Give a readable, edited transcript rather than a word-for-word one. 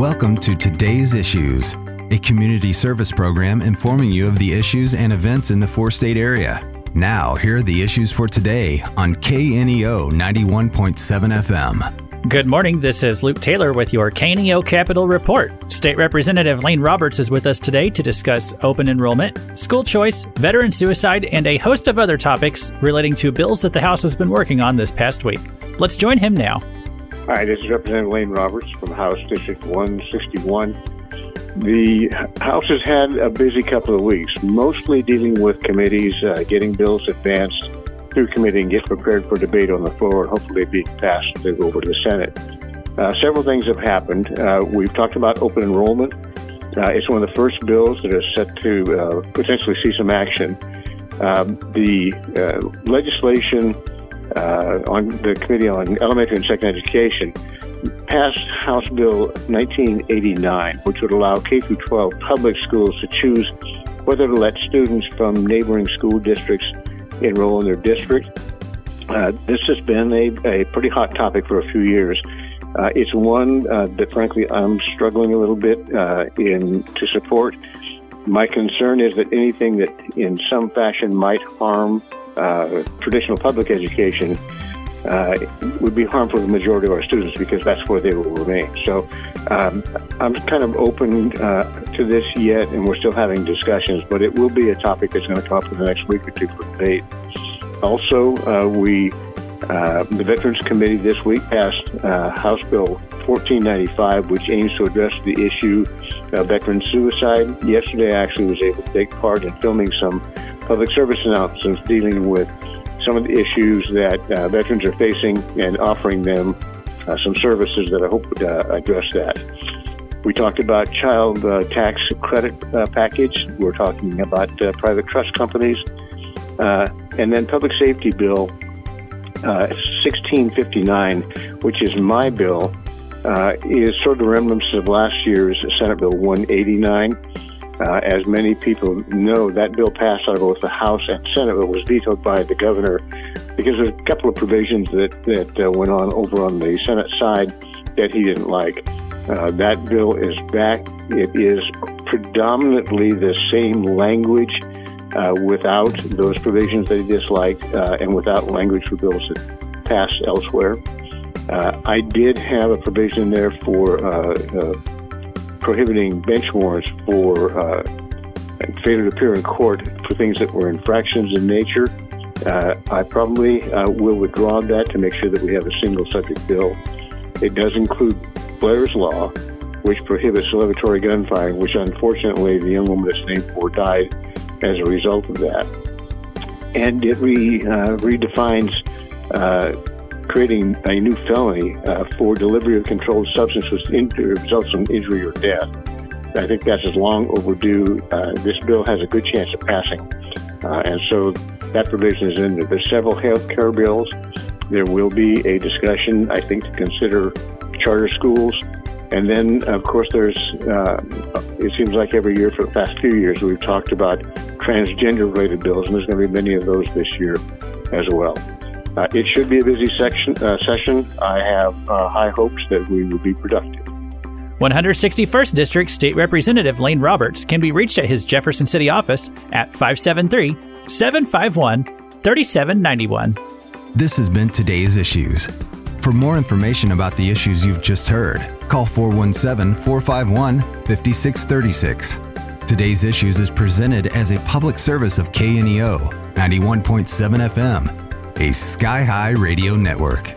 Welcome to Today's Issues, a community service program informing you of the issues and events in the four-state area. Now, here are the issues for today on KNEO 91.7 FM. Good morning. This is Luke Taylor with your KNEO Capital Report. State Representative Lane Roberts is with us today to discuss open enrollment, school choice, veteran suicide, and a host of other topics relating to bills that the House has been working on this past week. Let's join him now. Hi, this is Representative Lane Roberts from House District 161. The House has had a busy couple of weeks, mostly dealing with committees, getting bills advanced through committee and get prepared for debate on the floor and hopefully be passed as they go over to the Senate. Several things have happened. We've talked about open enrollment. It's one of the first bills that is set to potentially see some action. The legislation on the Committee on Elementary and Secondary Education passed House Bill 1989, which would allow K-12 public schools to choose whether to let students from neighboring school districts enroll in their district. This has been a pretty hot topic for a few years. It's one that, frankly, I'm struggling a little bit to support. My concern is that anything that in some fashion might harm traditional public education would be harmful to the majority of our students because that's where they will remain. So I'm kind of open to this yet, and we're still having discussions, but it will be a topic that's going to come up in the next week or two for debate. Also, the Veterans Committee this week passed House Bill 1495, which aims to address the issue of veteran suicide. Yesterday, I actually was able to take part in filming some public service announcements dealing with some of the issues that veterans are facing and offering them some services that I hope would address that. We talked about child tax credit package. We're talking about private trust companies. And then Public Safety Bill 1659, which is my bill, is sort of remnants of last year's Senate Bill 189. As many people know, that bill passed out of both the House and Senate, but was vetoed by the governor because there's a couple of provisions that went on over on the Senate side that he didn't like. That bill is back. It is predominantly the same language without those provisions that he disliked and without language for bills that passed elsewhere. I did have a provision there for prohibiting bench warrants for failure to appear in court for things that were infractions in nature. I probably will withdraw that to make sure that we have a single subject bill. It does include Blair's Law, which prohibits celebratory gunfiring, which unfortunately the young woman that's named for died as a result of that. And it redefines creating a new felony for delivery of controlled substance which results in injury or death. I think that's as long overdue. This bill has a good chance of passing. And so that provision is in there. There's several health care bills. There will be a discussion, I think, to consider charter schools. And then, of course, there's, it seems like every year for the past few years, we've talked about transgender-related bills, and there's going to be many of those this year as well. It should be a busy session. I have high hopes that we will be productive. 161st District State Representative Lane Roberts can be reached at his Jefferson City office at 573-751-3791. This has been Today's Issues. For more information about the issues you've just heard, call 417-451-5636. Today's Issues is presented as a public service of KNEO 91.7 FM, a Sky High radio network.